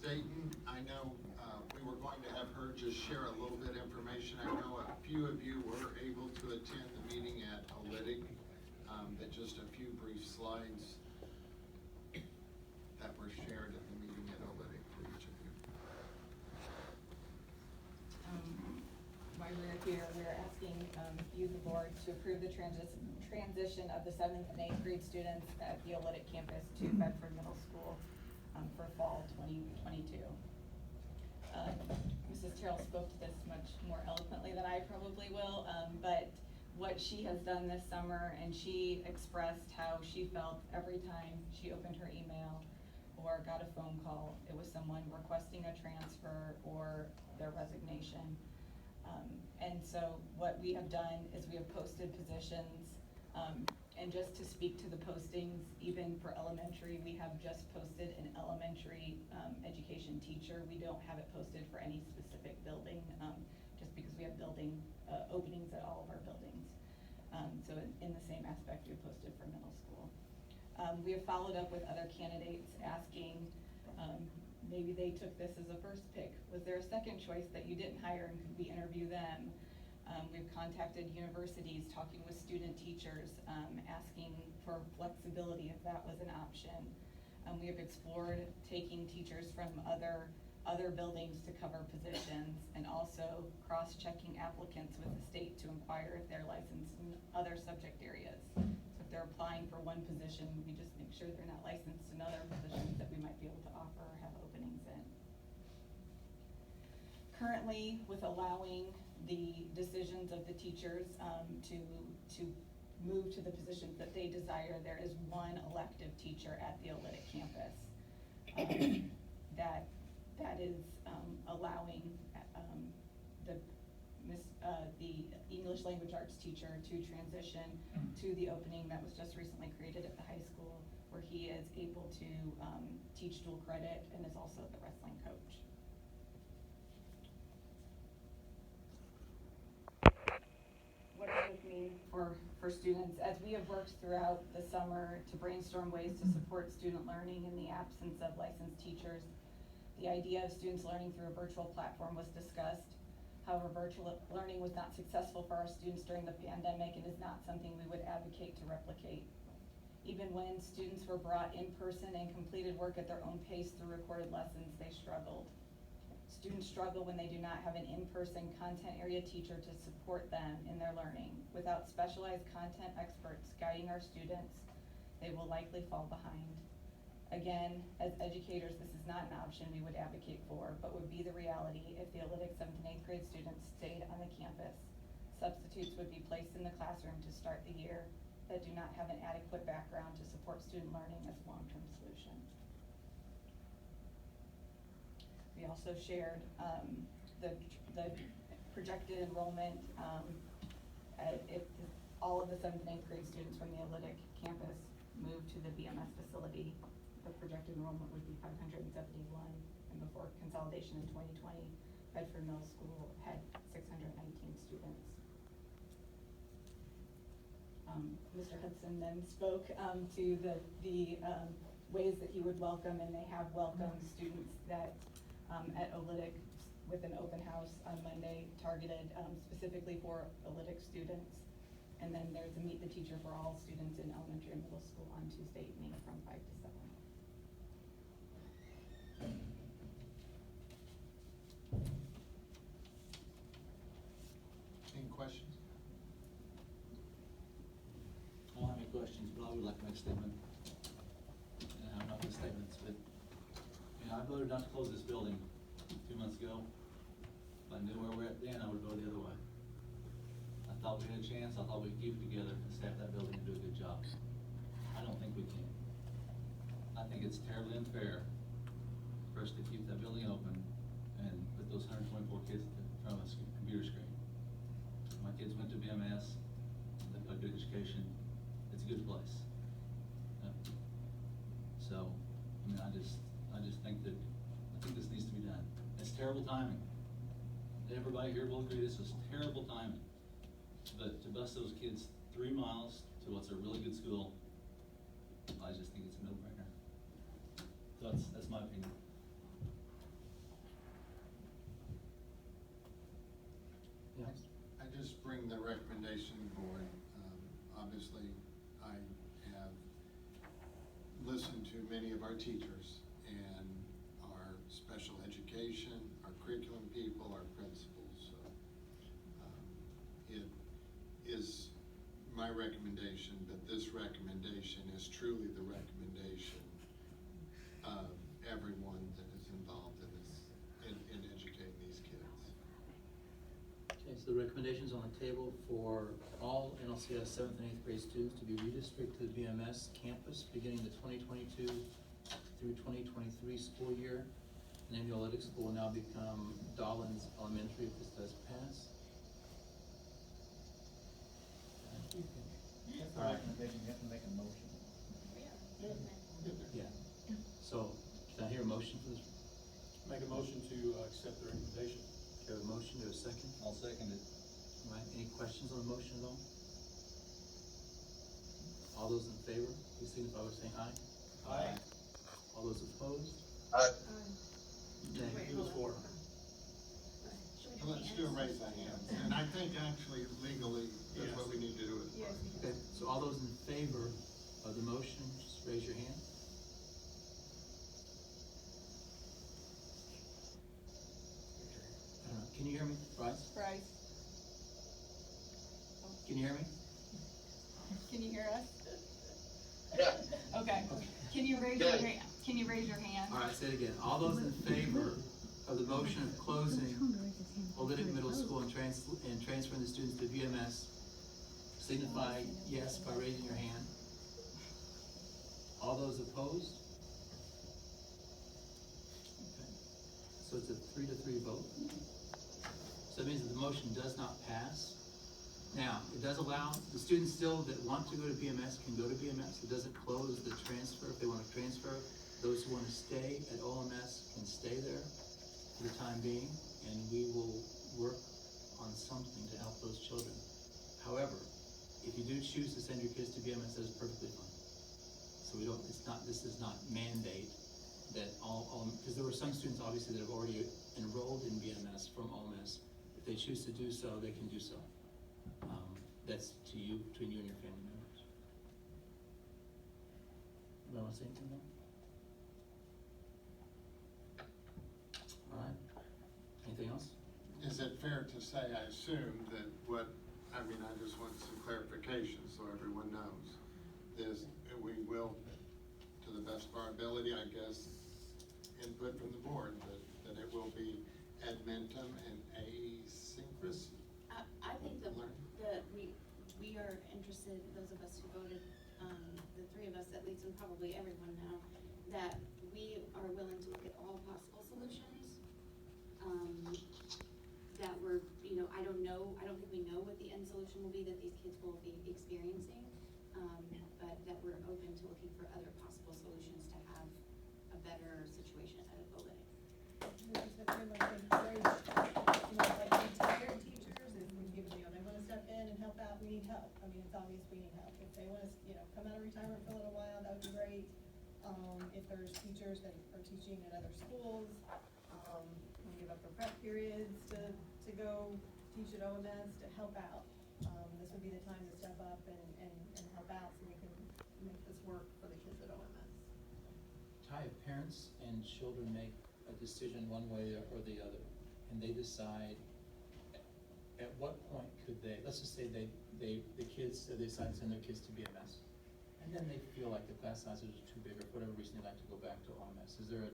Dayton. I know we were going to have her just share a little bit of information. I know a few of you were able to attend the meeting at Olytic, but just a few brief slides that were shared at the meeting at Olytic for each of you. While we're here, we're asking you, the board, to approve the transition of the 7th and 8th grade students at the Olytic campus to Bedford Middle School for fall 2022. Mrs. Terrell spoke to this much more eloquently than I probably will, but what she has done this summer, and she expressed how she felt every time she opened her email or got a phone call, it was someone requesting a transfer or their resignation. And so what we have done is we have posted positions, and just to speak to the postings, even for elementary, we have just posted an elementary education teacher. We don't have it posted for any specific building, just because we have building openings at all of our buildings. So in the same aspect, we posted for middle school. We have followed up with other candidates asking, maybe they took this as a first pick. Was there a second choice that you didn't hire, and could we interview them? We've contacted universities, talking with student teachers, asking for flexibility if that was an option. We have explored taking teachers from other buildings to cover positions, and also cross-checking applicants with the state to inquire if they're licensed in other subject areas. So if they're applying for one position, we just make sure they're not licensed in other positions that we might be able to offer or have openings in. Currently, with allowing the decisions of the teachers to move to the positions that they desire, there is one elective teacher at the Olytic campus that is allowing the English language arts teacher to transition to the opening that was just recently created at the high school, where he is able to teach dual credit and is also the wrestling coach. What does this mean for students? As we have worked throughout the summer to brainstorm ways to support student learning in the absence of licensed teachers, the idea of students learning through a virtual platform was discussed. However, virtual learning was not successful for our students during the pandemic and is not something we would advocate to replicate. Even when students were brought in person and completed work at their own pace through recorded lessons, they struggled. Students struggle when they do not have an in-person content area teacher to support them in their learning. Without specialized content experts guiding our students, they will likely fall behind. Again, as educators, this is not an option we would advocate for, but would be the reality if the Olytic 7th and 8th grade students stayed on the campus. Substitutes would be placed in the classroom to start the year that do not have an adequate background to support student learning as a long-term solution. We also shared the projected enrollment. If all of the 7th and 8th grade students from the Olytic campus moved to the BMS facility, the projected enrollment would be 571, and before consolidation in 2020, Bedford Middle School had 619 students. Mr. Hudson then spoke to the ways that he would welcome, and they have welcomed students that at Olytic with an open house on Monday targeted specifically for Olytic students. And then there's a meet the teacher for all students in elementary and middle school on Tuesday evening from 5 to 7. Any questions? I don't have any questions, but I would like to make a statement. And I'm not the statements, but I voted not to close this building 2 months ago. If I knew where we're at then, I would go the other way. I thought we had a chance. I thought we could keep it together and staff that building and do a good job. I don't think we can. I think it's terribly unfair for us to keep that building open and put those 124 kids in front of a computer screen. My kids went to BMS, they got a good education. It's a good place. So, I just think that, I think this needs to be done. It's terrible timing. Everybody here will agree this was terrible timing. But to bus those kids 3 miles to what's a really good school, I just think it's a no-brainer. So that's my opinion. obviously, I have listened to many of our teachers and our special education, our curriculum people, our principals. So it is my recommendation, but this recommendation is truly the recommendation of everyone that is involved in this, in educating these kids. Okay, so the recommendations on the table for all NLCS 7th and 8th grade students to be redistricted to the BMS campus beginning the 2022 through 2023 school year. And then the Olytic School will now become Dollins Elementary if this does pass. That's the All right. recommendation, you have to make a motion. Yeah. So, can I hear a motion for this? Make a motion to accept the recommendation. Do you have a motion, do you have a second? I'll second it. All right, any questions on the motion at all? All those in favor, please signify by saying aye. Aye. All those opposed? Nay. Who was for? Let's do a raise of hands, and I think actually legally, that's what we need to do it. Yes. Okay, so all those in favor of the motion, just raise your hand. Can you hear me, Bryce? Bryce, Can you hear me? can you hear us? Yeah. Okay, can you raise your hand, can you raise your hand? All right, say it again. All those in favor of the motion of closing Olytic Middle School and transferring the students to BMS, signify yes by raising your hand. All those opposed? Okay. So it's a 3-3 vote. So that means that the motion does not pass. Now, it does allow, the students still that want to go to BMS can go to BMS. It doesn't close the transfer if they want to transfer. Those who want to stay at OMS can stay there for the time being, and we will work on something to help those children. However, if you do choose to send your kids to BMS, that is perfectly fine. So we don't, this is not mandate that all, because there were some students obviously that have already enrolled in BMS from OMS. If they choose to do so, they can do so. That's to you, between you and your family members. You want to say anything more? All right. Anything else? Is it fair to say, I assume, that I just want some clarification so everyone knows, is we will, to the best of our ability, I guess, input from the board, that it will be ad mentum and asynchronous I think learning? we are interested, those of us who voted, the three of us at least, and probably everyone now, that we are willing to look at all possible solutions. That we're, I don't think we know what the end solution will be that these kids will be experiencing, but that we're open to looking for other possible solutions to have a better situation at Olytic. Parent teachers, if they wanna step in and help out, we need help. I mean, it's obvious we need help. If they wanna, come out of retirement for a little while, that would be great. If there's teachers that are teaching at other schools, we give up their prep periods to go teach at OMS to help out. This would be the time to step up and help out so we can make this work for the kids at OMS. Ty, if parents and children make a decision one way or the other, and they decide, at what point could they, let's just say they decide to send their kids to BMS, and then they feel like the class sizes are too big, or for whatever reason they like to go back to OMS. Is there a